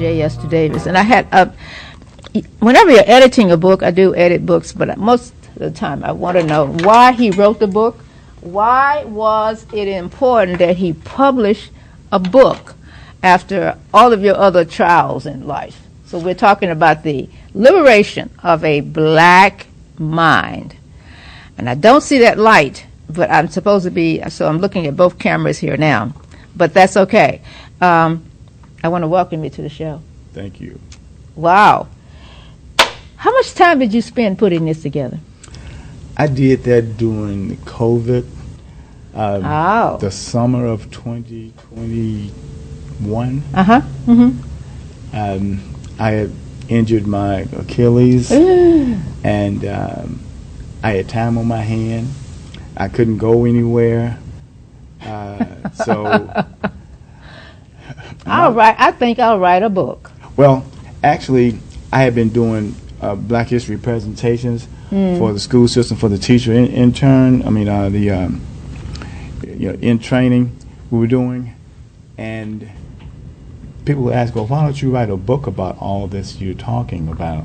J. Ester Davis, and I had whenever you're editing a book, I do edit books, but most of the time I want to know why he wrote the book. Why was it important that he published a book after all of your other trials in life? So we're talking about the liberation of a black mind. And I don't see that light, but I'm supposed to be, so I'm looking at both cameras here now. But that's okay. I want to welcome you to the show. Thank you. Wow. How much time did you spend putting this together? I did that during COVID. The summer of 2021. I had injured my Achilles, and I had time on my hand. I couldn't go anywhere. I think I'll write a book. Well, actually, I had been doing Black History presentations for the school system, for the teacher intern. I mean, in training we were doing, and people would ask, well, why don't you write a book about all this you're talking about?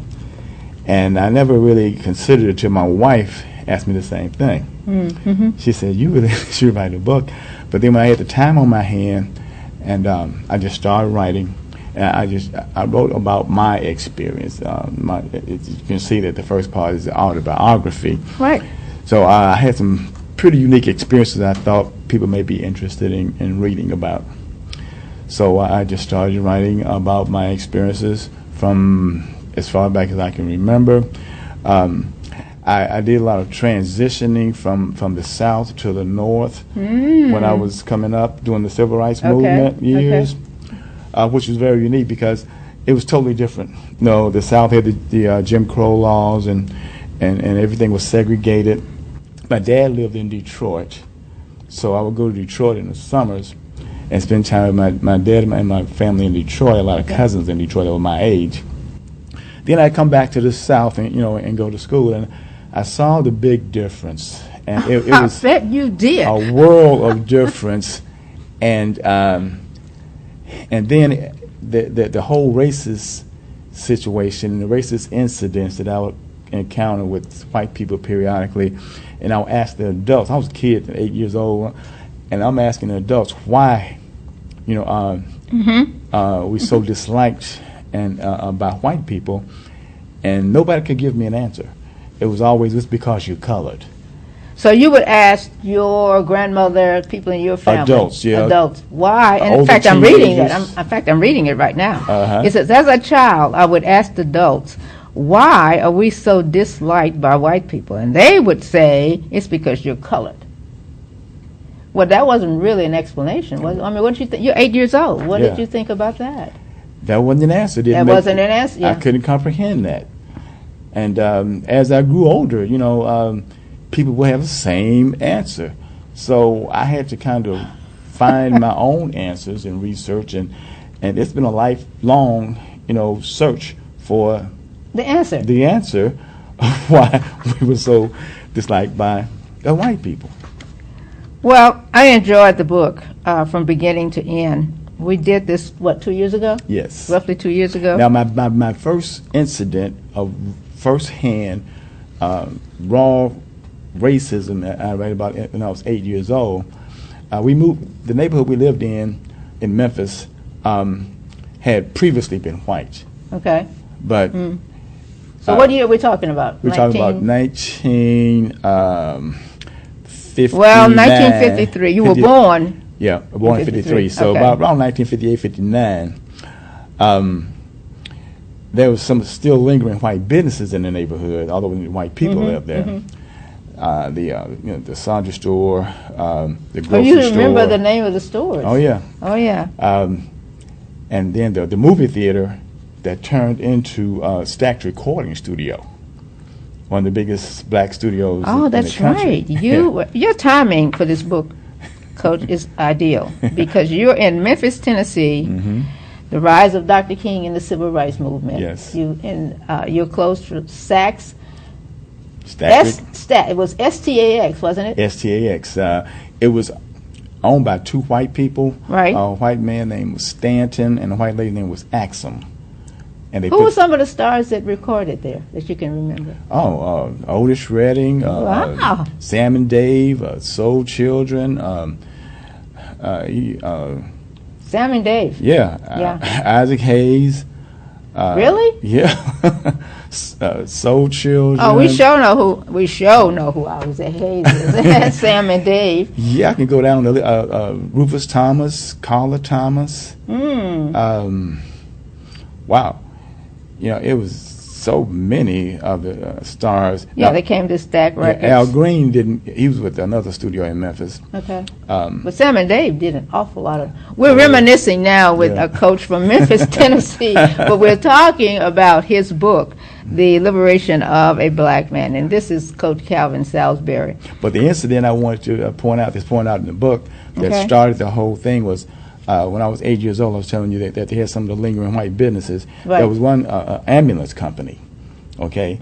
And I never really considered it till my wife asked me the same thing. She said, you really should write a book. But then when I had the time on my hand, and I just started writing, and I wrote about my experience. You can see that the first part is the autobiography. Right. So I had some pretty unique experiences I thought people may be interested in reading about. So I just started writing about my experiences from as far back as I can remember. I did a lot of transitioning from the South to the North when I was coming up during the Civil Rights Movement years, which was very unique because it was totally different. You know, the South had the Jim Crow laws and everything was segregated. My dad lived in Detroit, so I would go to Detroit in the summers and spend time with my dad and my family in Detroit. A lot of cousins in Detroit that were my age. Then I'd come back to the South and go to school, and I saw the big difference. And it was I bet you did. A world of difference. And then the whole racist situation, the racist incidents that I would encounter with white people periodically, and I would ask the adults. I was a kid, 8 years old, and I'm asking the adults why, we so disliked by white people, and nobody could give me an answer. It was always, it's because you're colored. So you would ask your grandmother, people in your family, adults, why? And in fact, I'm reading it. I'm reading it right now. It says, as a child, I would ask adults, why are we so disliked by white people? And they would say, it's because you're colored. Well, that wasn't really an explanation, was it? I mean, what did you think? You're 8 years old. What did you think about that? That wasn't an answer. That wasn't an answer. Yeah. I couldn't comprehend that. And as I grew older, people would have the same answer. So I had to kind of find my own answers and research, and it's been a lifelong, search for the answer. The answer of why we were so disliked by the white people. Well, I enjoyed the book from beginning to end. We did this, 2 years ago? Yes. Roughly 2 years ago? Now, my first incident of firsthand raw racism that I read about when I was 8 years old, we moved, the neighborhood we lived in Memphis, had previously been white. Okay. But... So what year are we talking about? We're talking about 1959. Well, 1953. You were born. Yeah, born in 53. So about around 1958, 59, there was some still lingering white businesses in the neighborhood, although white people lived there. The Sandra store, the grocery store. You remember the name of the stores? Oh yeah. Oh yeah. And then the movie theater that turned into Stacked Recording Studio, one of the biggest black studios in the country. Right. Your timing for this book, Coach, is ideal because you're in Memphis, Tennessee, the rise of Dr. King in the Civil Rights Movement. Yes. You're close to Saks. It was STAX, wasn't it? STAX. It was owned by two white people. Right. A white man named was Stanton, and a white lady named was Axum. And they Who were some of the stars that recorded there that you can remember? Otis Redding, Wow. Sam and Dave, Soul Children. Sam and Dave. Yeah. Isaac Hayes. Really? Yeah. Soul Children. Oh, we sure know who I was at Hayes. Sam and Dave. Yeah, I can go down the Rufus Thomas, Carla Thomas. Wow. You know, it was so many of the stars. Yeah, now, they came to Stack Records. Al Green didn't. He was with another studio in Memphis. Okay. But Sam and Dave did an awful lot of. We're reminiscing now with a coach from Memphis, Tennessee, but we're talking about his book, The Liberation of a Black Man, and this is Coach Calvin Saulsbury. But the incident I wanted to point out in the book that Okay. started the whole thing was when I was 8 years old. I was telling you that they had some of the lingering white businesses. Right. There was one ambulance company, okay,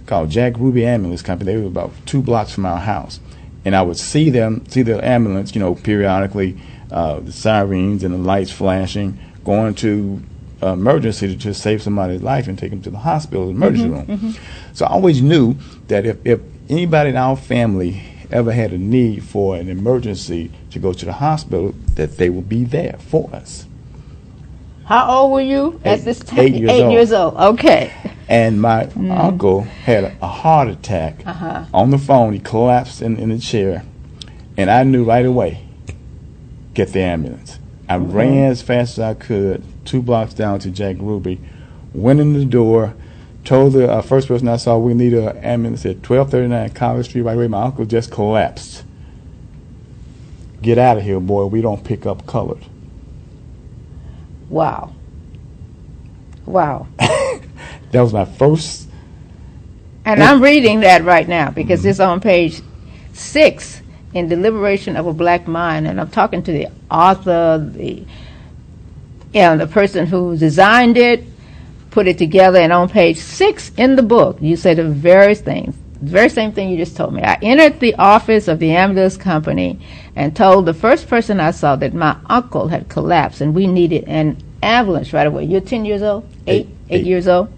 called Jack Ruby Ambulance Company. They were about 2 blocks from our house, and I would see the ambulance, you know, periodically, the sirens and the lights flashing, going to emergency to just save somebody's life and take them to the hospital, emergency room. So I always knew that if anybody in our family ever had a need for an emergency to go to the hospital, that they would be there for us. How old were you at this time? 8 years 8 old. years old. Okay. And my uncle had a heart attack on the phone. He collapsed in the chair, and I knew right away, get the ambulance. I ran as fast as I could, 2 blocks down to Jack Ruby, went in the door, told the first person I saw, we need an ambulance at 1239 College Street right away. My uncle just collapsed. Get out of here, boy. We don't pick up colored. Wow. Wow. That was my first. And I'm reading that right now because it's on page 6 in The Liberation of a Black Mind, and I'm talking to the author, the person who designed it, put it together, and on page 6 in the book, you say the very same thing you just told me. I entered the office of the ambulance company and told the first person I saw that my uncle had collapsed and we needed an ambulance right away. You're 10 years old? 8 years old?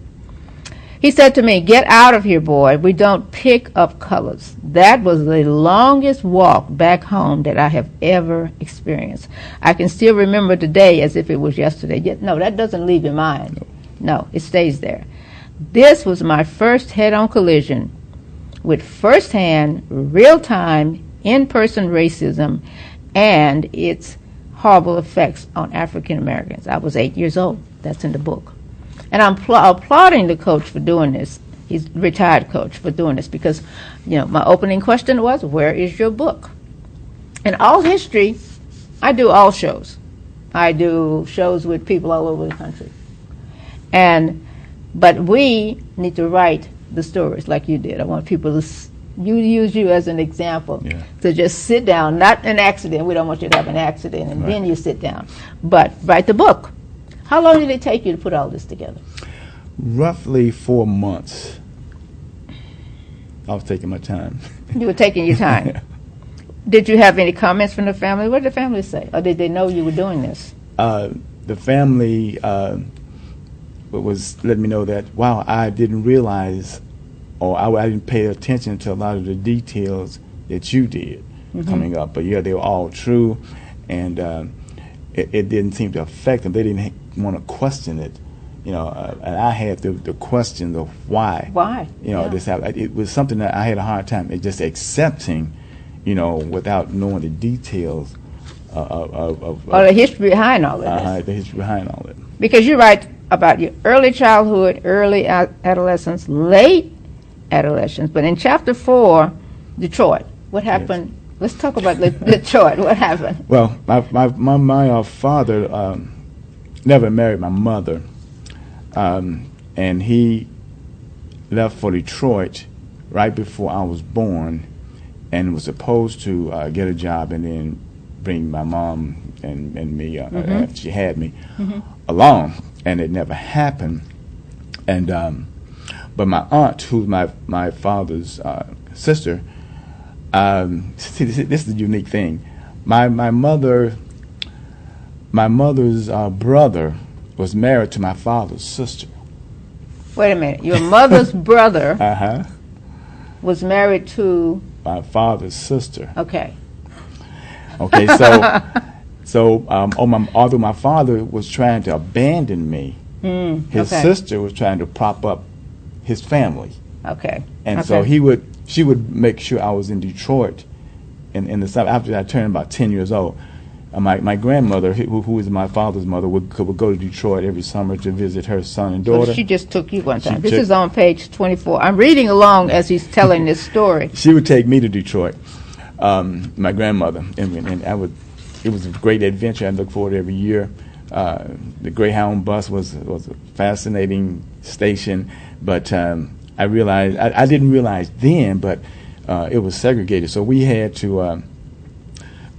He said to me, get out of here, boy. We don't pick up colors. That was the longest walk back home that I have ever experienced. I can still remember today as if it was yesterday. Yet, no, that doesn't leave your mind. No, it stays there. This was my first head-on collision with first-hand, real-time, in-person racism and its horrible effects on African Americans. I was 8 years old. That's in the book. And I'm applauding the coach for doing this. He's a retired coach for doing this because, you know, my opening question was, where is your book? In all history, I do all shows. I do shows with people all over the country. But we need to write the stories like you did. I want people to use you as an example, to just sit down, not an accident. We don't want you to have an accident and then you sit down. But write the book. How long did it take you to put all this together? Roughly 4 months. I was taking my time. You were taking your time. Did you have any comments from the family? What did the family say? Or did they know you were doing this? The family was letting me know that, wow, I didn't realize, or I didn't pay attention to a lot of the details that you did coming up. But yeah, they were all true, and it didn't seem to affect them. They didn't want to question it, you know. And I had the questions of why. Why? You know, this happened. It was something that I had a hard time just accepting, you know, without knowing the details of the history behind all of this. The history behind all of it. Because you write about your early childhood, early adolescence, late adolescence. But in chapter 4, Detroit, what happened? Yes. Let's talk about Detroit. What happened? Well, my father never married my mother, and he left for Detroit right before I was born, and was supposed to get a job and then bring my mom and me, after she had me, along, and it never happened. And but my aunt, who's my father's sister, see, this is the unique thing. My mother's brother was married to my father's sister. Wait a minute. Your mother's brother Uh-huh. was married to. My father's sister. Okay. Okay, although my father was trying to abandon me, his okay. sister was trying to prop up his family. Okay. And okay. so she would make sure I was in Detroit in the summer. After I turned about 10 years old, my grandmother, who was my father's mother, would go to Detroit every summer to visit her son and daughter. So she just took you one time. This is on page 24. I'm reading along as he's telling this story. She would take me to Detroit, my grandmother, and it was a great adventure. I look forward to every year. The Greyhound bus was a fascinating station, but I realized I didn't realize then, but it was segregated. So we had to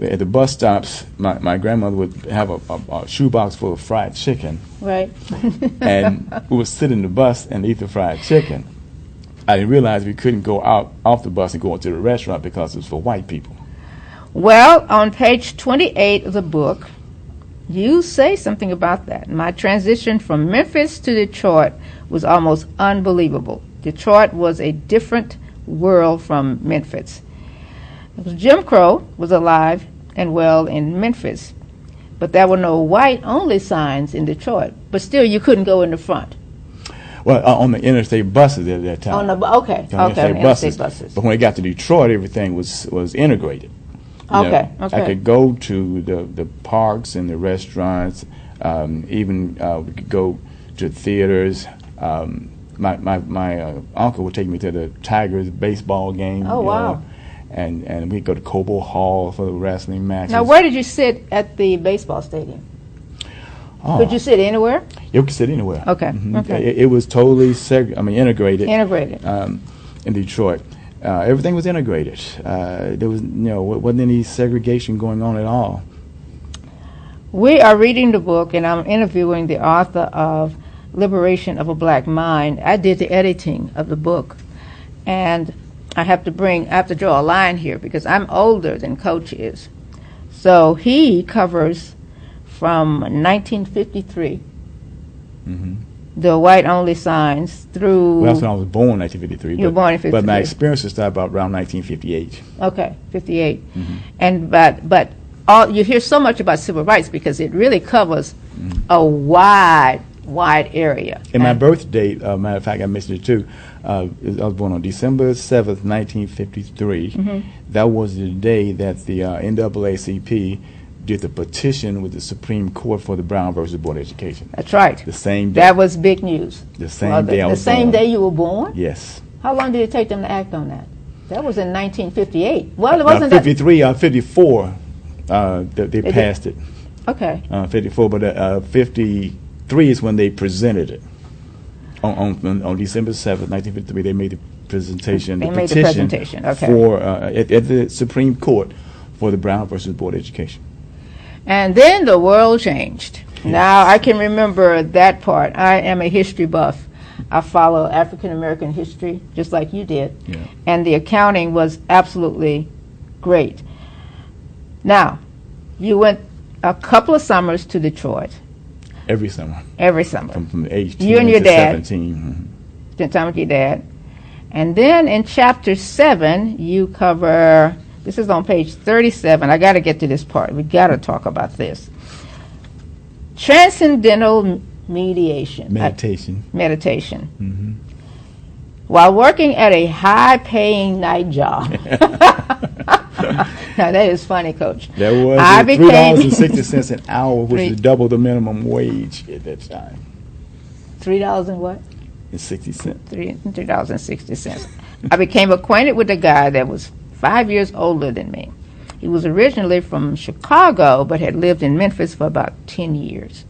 at the bus stops. My grandmother would have a shoebox full of fried chicken, Right. and we would sit in the bus and eat the fried chicken. I didn't realize we couldn't go out off the bus and go into the restaurant because it was for white people. Well, on page 28 of the book, you say something about that. My transition from Memphis to Detroit was almost unbelievable. Detroit was a different world from Memphis. Jim Crow was alive and well in Memphis, but there were no white-only signs in Detroit. But still, you couldn't go in the front. Well, on the interstate buses at that time. On the interstate buses. But when it got to Detroit, everything was integrated. Okay. I could go to the parks and the restaurants. Even we could go to theaters. My uncle would take me to the Tigers baseball game. Oh, wow. And we'd go to Cobo Hall for the wrestling matches. Now, where did you sit at the baseball stadium? Oh. Could you sit anywhere? You could sit anywhere. Okay. Okay. It was totally integrated. Integrated. In Detroit. Everything was integrated. There was, wasn't any segregation going on at all. We are reading the book, and I'm interviewing the author of Liberation of a Black Mind. I did the editing of the book, and I have to draw a line here because I'm older than Coach is. So he covers from 1953, the white-only signs through. Well, that's when I was born, 1953. You were born in 53. But my experiences started about around 1958. Okay, 58. And but all you hear so much about civil rights because it really covers a wide area. And my birth date, matter of fact, I mentioned it too. I was born on December 7th, 1953. That was the day that the NAACP did the petition with the Supreme Court for the Brown versus Board of Education. That's right. The same day. That was big news. The same day I was born. The same day you were born? Yes. How long did it take them to act on that? That was in 1958. Well, it wasn't 53, 54, they passed it. Okay. 54, but 53 is when they presented it. On December 7th, 1953, they made the presentation. They made the presentation, okay. For at the Supreme Court for the Brown versus Board of Education. And then the world changed. Yes. Now I can remember that part. I am a history buff. I follow African American history just like you did. Yeah. And the accounting was absolutely great. Now, you went a couple of summers to Detroit. Every summer. Every summer. From age 10 you and your to dad 17. Spent time with your dad. And then in chapter 7, you cover, this is on page 37. I got to get to this part. We got to talk about this. Transcendental meditation. Meditation. Meditation. While working at a high-paying night job. Now, that is funny, Coach. That was $3.60 an hour, which is double the minimum wage at that time. $3 and what? And 60 cents. $3.60. I became acquainted with a guy that was 5 years older than me. He was originally from Chicago, but had lived in Memphis for about 10 years.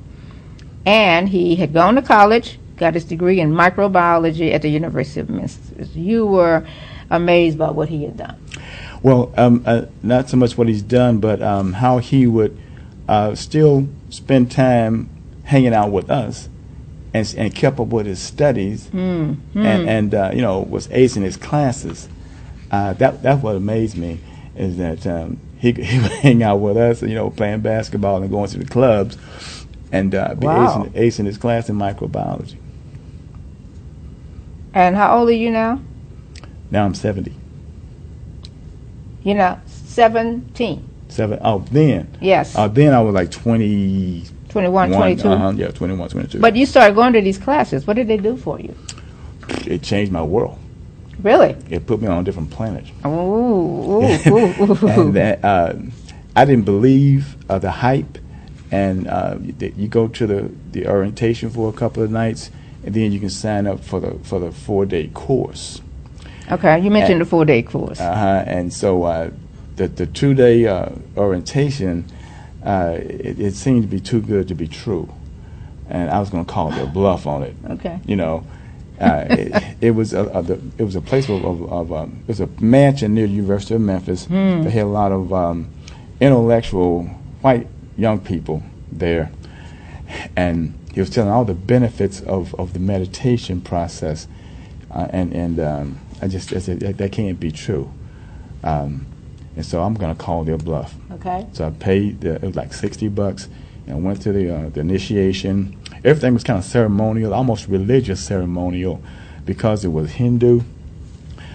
And he had gone to college, got his degree in microbiology at the University of Memphis. You were amazed by what he had done. Well, not so much what he's done, but how he would still spend time hanging out with us and kept up with his studies and was acing his classes. That's what amazed me, is that he would hang out with us, playing basketball and going to the clubs, and be Wow. ace in his class in microbiology. And how old are you now? Now I'm 70. You're now 17. Then. Yes. Then I was like 20. 21, 22. Yeah, 21, 22. But you started going to these classes. What did they do for you? It changed my world. Really? It put me on a different planet. Ooh, ooh, ooh, ooh. And that, I didn't believe the hype. And you go to the orientation for a couple of nights, and then you can sign up for the 4-day course. Okay, you mentioned the 4-day course. And so the 2-day orientation, it seemed to be too good to be true, and I was going to call it a bluff on it. Okay. It was a place it was a mansion near the University of Memphis that had a lot of intellectual white young people there, and he was telling all the benefits of the meditation process, and I said that can't be true, and so I'm going to call their bluff. Okay. So I paid it was like $60, and I went to the initiation. Everything was kind of ceremonial, almost religious ceremonial, because it was Hindu,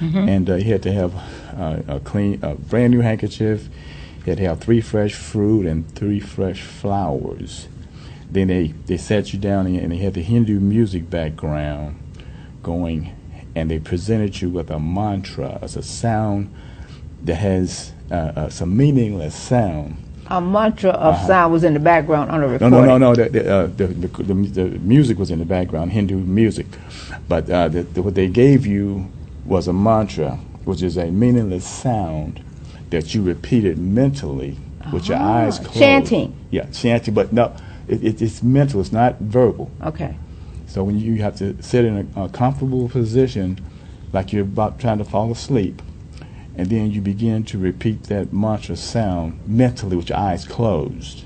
and he had to have a brand new handkerchief. He had to have 3 fresh fruit and 3 fresh flowers. Then they sat you down, and they had the Hindu music background going, and they presented you with a mantra. It's a sound that has some meaningless sound. A mantra of sound was in the background on the recording. No. The music was in the background, Hindu music, but what they gave you was a mantra, which is a meaningless sound that you repeated mentally with your eyes closed. Chanting. Yeah, chanting, but no, it's mental. It's not verbal. Okay. So when you have to sit in a comfortable position, like you're about trying to fall asleep, and then you begin to repeat that mantra sound mentally with your eyes closed.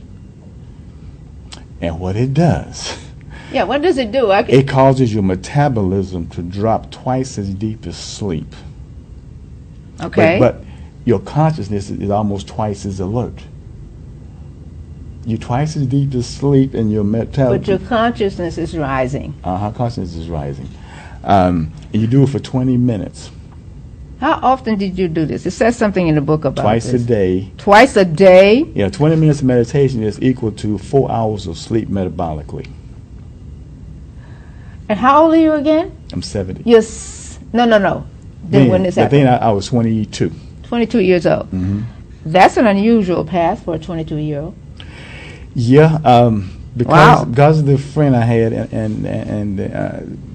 And what it does, Yeah, what does it do? it causes your metabolism to drop twice as deep as sleep. Okay. But your consciousness is almost twice as alert. You're twice as deep as sleep, and your metabolism. But your consciousness is rising. Consciousness is rising. And you do it for 20 minutes. How often did you do this? It says something in the book about Twice this. a day. Twice a day? Yeah, 20 minutes of meditation is equal to 4 hours of sleep metabolically. And how old are you again? I'm 70. You're no. Then when this But happened? then I was 22. 22 years old. Mm-hmm. That's an unusual path for a 22-year-old. Yeah, Wow. because of the friend I had and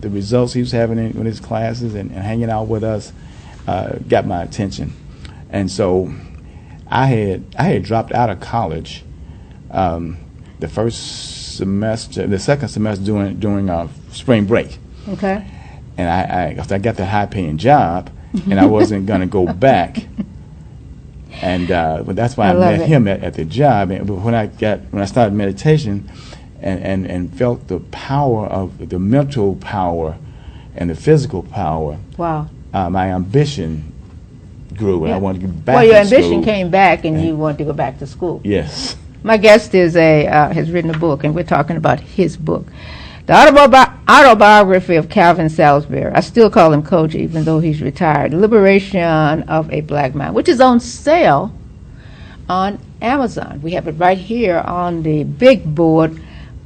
the results he was having in his classes and hanging out with us got my attention, and so I had dropped out of college the second semester during spring break, Okay. and I got the high paying job, and I wasn't going to go back. And but that's why I met him at the job. And when I started meditation, and felt the power of the mental power and the physical power. Wow. My ambition grew, and Yeah. I wanted to get back. Well, your to ambition school. came back, and you want to go back to school. Yes. My guest is has written a book, and we're talking about his book, the autobiography of Calvin Saulsbury. I still call him Coach, even though he's retired. Liberation of a Black Mind, which is on sale on Amazon. We have it right here on the big board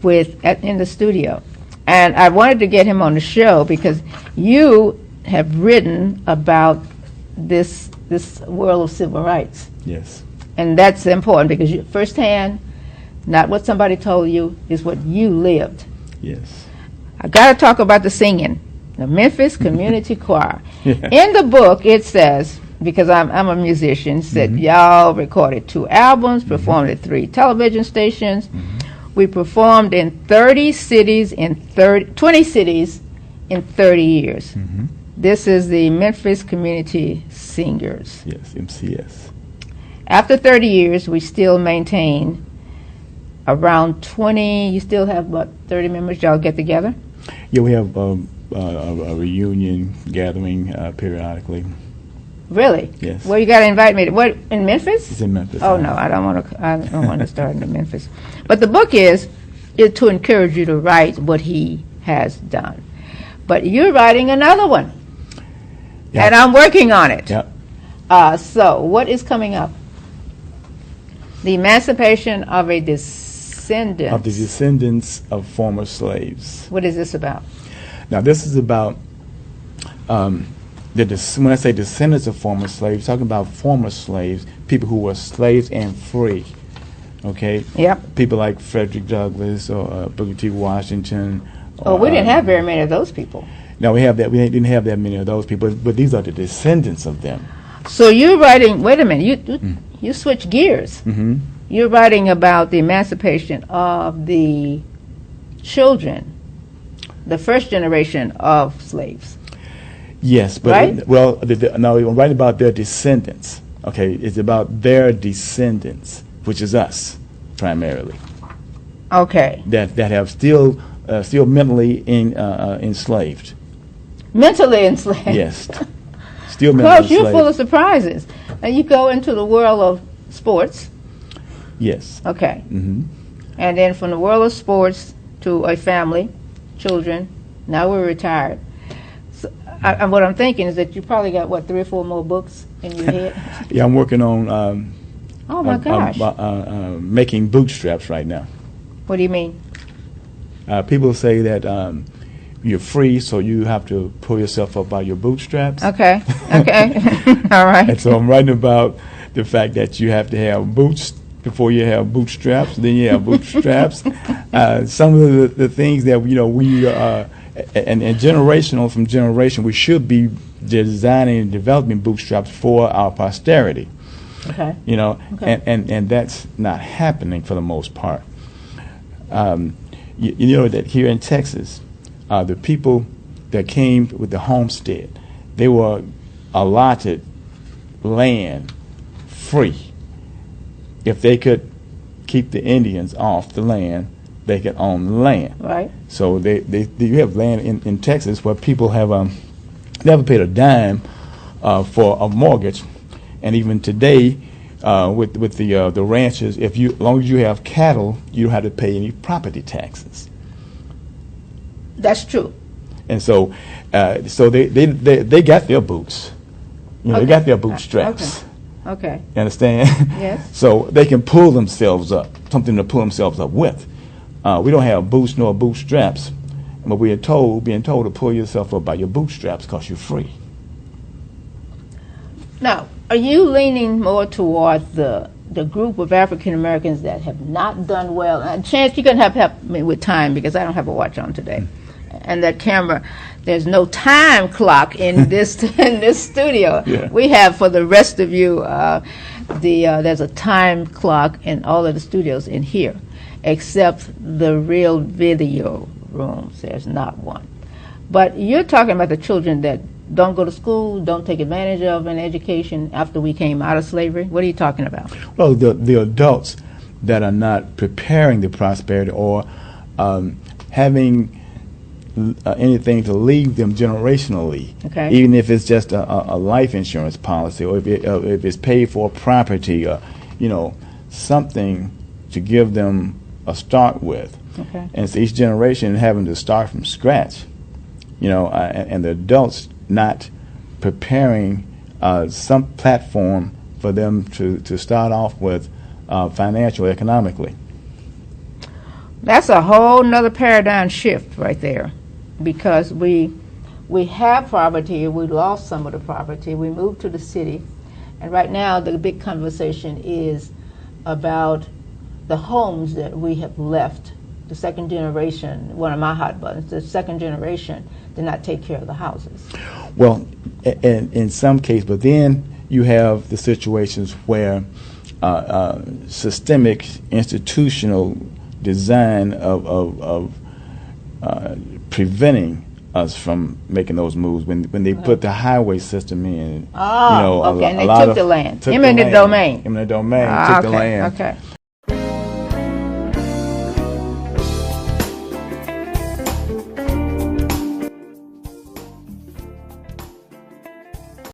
in the studio. And I wanted to get him on the show because you have written about this world of civil rights. Yes. And that's important because you firsthand, not what somebody told you, is what you lived. Yes. I got to talk about the singing, the Memphis Community Choir. Yeah. In the book, it says, because I'm a musician, said y'all recorded 2 albums, performed at 3 television stations. We performed in 20 cities in 30 years. This is the Memphis Community Singers. Yes. MCS. After 30 years, we still maintain around 20. You still have about 30 members. Y'all get together? Yeah, we have a reunion gathering periodically. Really? Yes. Well, you got to invite me. What, in Memphis? It's in Memphis. Oh no, I don't want to. I don't want to start in Memphis. But the book is to encourage you to write what he has done. But you're writing another one, and I'm working on it. Yep. So what is coming up? The Emancipation of a Descendant. Of the descendants of former slaves. What is this about? Now, this is about when I say descendants of former slaves, talking about former slaves, people who were slaves and free. Okay. Yep. People like Frederick Douglass or Booker T. Washington. Oh, we didn't have very many of those people. No, we didn't have that many of those people, but these are the descendants of them. So you're writing. Wait a minute. You switch gears. Mm-hmm. You're writing about the emancipation of the children, the first generation of slaves. Yes, but Right? No, I'm writing about their descendants. Okay, it's about their descendants, which is us primarily. Okay. That have still mentally enslaved. Mentally enslaved. Yes, still mentally Coach, you're enslaved. full of surprises. And you go into the world of sports. Yes. Okay. Mm-hmm. And then from the world of sports to a family, children. Now we're retired. So, what I'm thinking is that you probably got, 3 or 4 more books in your head? Yeah, I'm working on Oh, my gosh. making bootstraps right now. What do you mean? People say that you're free, so you have to pull yourself up by your bootstraps. Okay. Okay. All right. And so I'm writing about the fact that you have to have boots before you have bootstraps. Then you have bootstraps. Some of the things that we and generational from generation, we should be designing and developing bootstraps for our posterity. Okay. Okay. And that's not happening for the most part. You know that here in Texas, the people that came with the homestead, they were allotted land free. If they could keep the Indians off the land, they could own the land. Right. So you have land in Texas where people have never paid a dime for a mortgage, and even today with the ranches, as long as you have cattle, you don't have to pay any property taxes. That's true. And so they got their boots. They got their bootstraps. Okay. You understand? Yes. So they can pull themselves up, something to pull themselves up with. We don't have boots nor bootstraps, but being told to pull yourself up by your bootstraps because you're free. Now, are you leaning more toward the group of African Americans that have not done well? And Chance, you're going to have to help me with time because I don't have a watch on today. And that camera, there's no time clock in this studio. Yeah. We have, for the rest of you, there's a time clock in all of the studios in here, except the real video rooms. There's not one. But you're talking about the children that don't go to school, don't take advantage of an education after we came out of slavery. What are you talking about? Well, the adults that are not preparing the prosperity or having anything to leave them generationally, Okay. even if it's just a life insurance policy or if it's paid for property or something to give them a start with. Okay. And so each generation having to start from scratch, and the adults not preparing some platform for them to start off with financially, economically. That's a whole nother paradigm shift right there, because we have property, we lost some of the property, we moved to the city, and right now the big conversation is about the homes that we have left. The second generation, one of my hot buttons, the second generation did not take care of the houses. Well, in some cases, but then you have the situations where systemic institutional design of preventing us from making those moves when they put the highway system in. Okay, and they took the land. Took Eminent domain. Eminent domain, took the land. Okay.